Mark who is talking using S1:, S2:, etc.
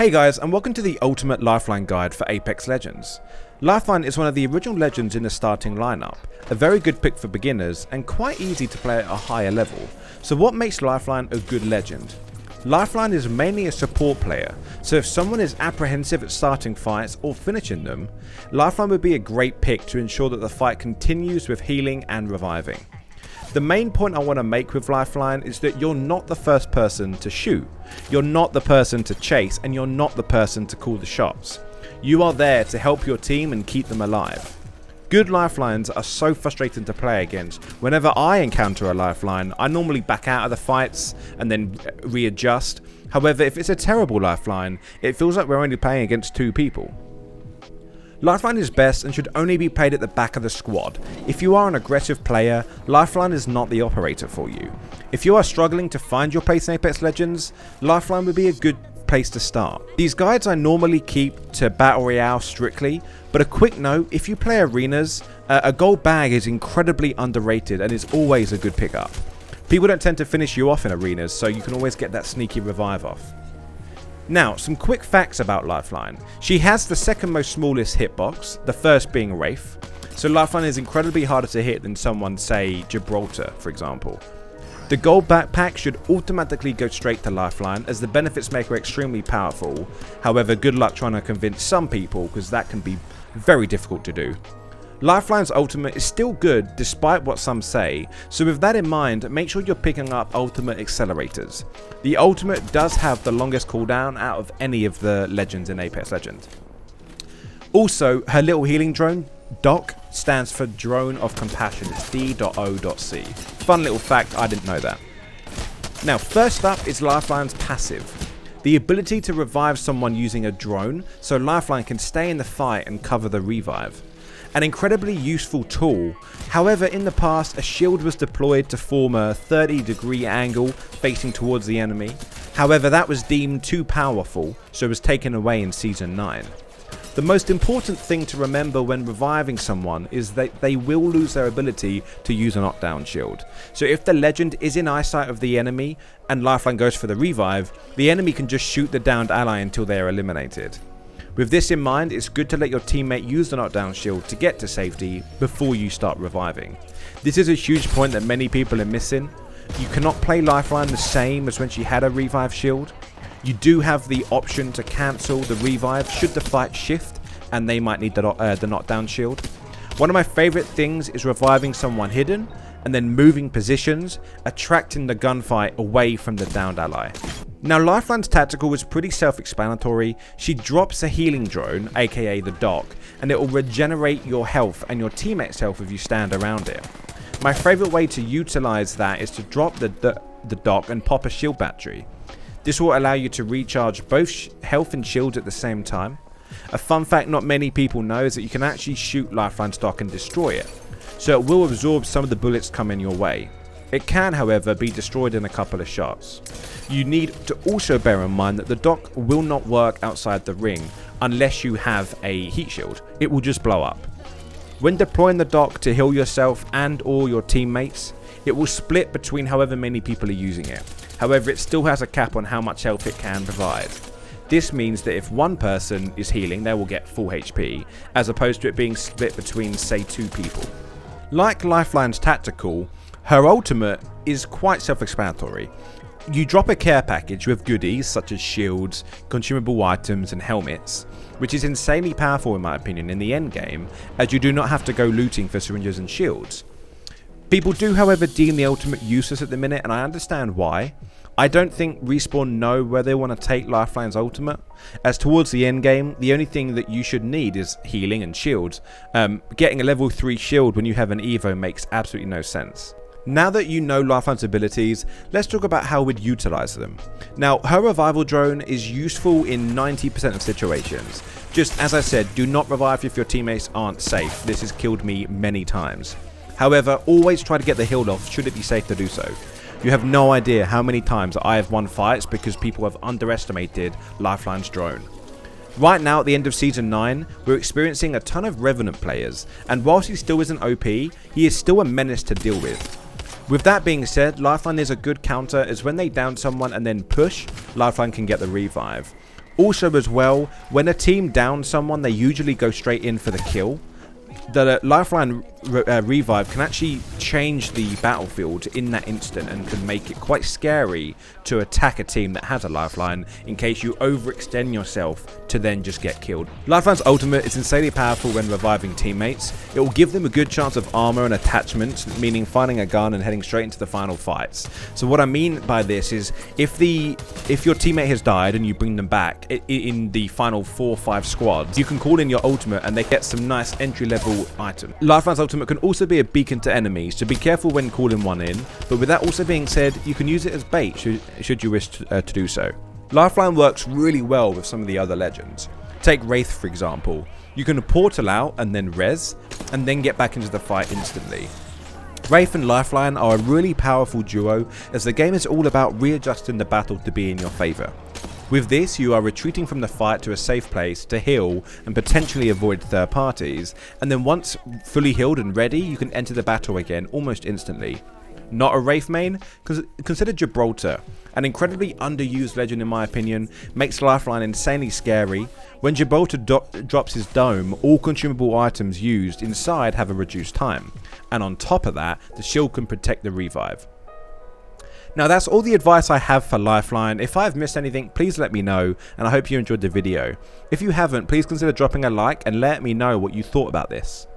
S1: Hey guys, and welcome to the ultimate Lifeline guide for Apex Legends. Lifeline is one of the original legends in the starting lineup, a very good pick for beginners and quite easy to play at a higher level. So what makes Lifeline a good legend? Lifeline is mainly a support player, so if someone is apprehensive at starting fights or finishing them, Lifeline would be a great pick to ensure that the fight continues with healing and reviving. The main point I want to make with Lifeline is that you're not the first person to shoot, you're not the person to chase, and you're not the person to call the shots. You are there to help your team and keep them alive. Good Lifelines are so frustrating to play against. Whenever I encounter a Lifeline, I normally back out of the fights and then readjust. However, if it's a terrible Lifeline, it feels like we're only playing against two people. Lifeline is best and should only be played at the back of the squad. If you are an aggressive player, Lifeline is not the operator for you. If you are struggling to find your place in Apex Legends, Lifeline would be a good place to start. These guides I normally keep to Battle Royale strictly, but a quick note, if you play arenas, a gold bag is incredibly underrated and is always a good pickup. People don't tend to finish you off in arenas, so you can always get that sneaky revive off. Now, some quick facts about Lifeline. She has the second most smallest hitbox, the first being Wraith, so Lifeline is incredibly harder to hit than someone, say, Gibraltar, for example. The gold backpack should automatically go straight to Lifeline, as the benefits make her extremely powerful. However, good luck trying to convince some people, because that can be very difficult to do. Lifeline's ultimate is still good despite what some say, so with that in mind, make sure you're picking up ultimate accelerators. The ultimate does have the longest cooldown out of any of the legends in Apex Legends. Also, her little healing drone, D.O.C, stands for Drone of Compassion. It's D.O.C. Fun little fact, I didn't know that. Now, first up is Lifeline's passive. The ability to revive someone using a drone, so Lifeline can stay in the fight and cover the revive. An incredibly useful tool. However, in the past, a shield was deployed to form a 30-degree angle facing towards the enemy. However, that was deemed too powerful, so it was taken away in Season 9. The most important thing to remember when reviving someone is that they will lose their ability to use a knockdown shield. So if the legend is in eyesight of the enemy and Lifeline goes for the revive, the enemy can just shoot the downed ally until they are eliminated. With this in mind, it's good to let your teammate use the knockdown shield to get to safety before you start reviving. This is a huge point that many people are missing. You cannot play Lifeline the same as when she had a revive shield. You do have the option to cancel the revive should the fight shift and they might need the knockdown shield. One of my favourite things is reviving someone hidden and then moving positions, attracting the gunfight away from the downed ally. Now, Lifeline's tactical was pretty self-explanatory. She drops a healing drone, aka the D.O.C, and it will regenerate your health and your teammate's health if you stand around it. My favourite way to utilise that is to drop the D.O.C and pop a shield battery. This will allow you to recharge both health and shields at the same time. A fun fact not many people know is that you can actually shoot Lifeline's D.O.C and destroy it, so it will absorb some of the bullets coming your way. It can, however, be destroyed in a couple of shots. You need to also bear in mind that the D.O.C will not work outside the ring unless you have a heat shield. It will just blow up. When deploying the D.O.C to heal yourself and or your teammates, it will split between however many people are using it. However, it still has a cap on how much health it can provide. This means that if one person is healing, they will get full HP, as opposed to it being split between, say, two people. Like Lifeline's tactical, her ultimate is quite self-explanatory. You drop a care package with goodies such as shields, consumable items and helmets, which is insanely powerful in my opinion in the end game, as you do not have to go looting for syringes and shields. People do, however, deem the ultimate useless at the minute, and I understand why. I don't think Respawn know where they want to take Lifeline's ultimate, as towards the end game, the only thing that you should need is healing and shields. Getting a level 3 shield when you have an Evo makes absolutely no sense. Now that you know Lifeline's abilities, let's talk about how we'd utilise them. Now, her revival drone is useful in 90% of situations. Just as I said, do not revive if your teammates aren't safe. This has killed me many times. However, always try to get the heal off should it be safe to do so. You have no idea how many times I have won fights because people have underestimated Lifeline's drone. Right now at the end of Season 9, we're experiencing a ton of Revenant players, and whilst he still isn't OP, he is still a menace to deal with. With that being said, Lifeline is a good counter as when they down someone and then push, Lifeline can get the revive. Also as well, when a team downs someone, they usually go straight in for the kill. The Lifeline revive can actually change the battlefield in that instant and can make it quite scary to attack a team that has a lifeline in case you overextend yourself to then just get killed. Lifeline's ultimate is insanely powerful when reviving teammates. It will give them a good chance of armor and attachments, meaning finding a gun and heading straight into the final fights. So what I mean by this is if your teammate has died and you bring them back in the final 4 or 5 squads, you can call in your ultimate and they get some nice entry level item. Lifeline's ultimate can also be a beacon to enemies, so be careful when calling one in, but with that also being said, you can use it as bait should you wish to do so. Lifeline works really well with some of the other legends. Take Wraith for example. You can portal out and then res, and then get back into the fight instantly. Wraith and Lifeline are a really powerful duo, as the game is all about readjusting the battle to be in your favour. With this, you are retreating from the fight to a safe place to heal and potentially avoid third parties, and then once fully healed and ready, you can enter the battle again almost instantly. Not a Wraith main? Consider Gibraltar, an incredibly underused legend in my opinion, makes Lifeline insanely scary. When Gibraltar drops his dome, all consumable items used inside have a reduced time, and on top of that, the shield can protect the revive. Now that's all the advice I have for Lifeline. If I've missed anything, please let me know, and I hope you enjoyed the video. If you haven't, please consider dropping a like and let me know what you thought about this.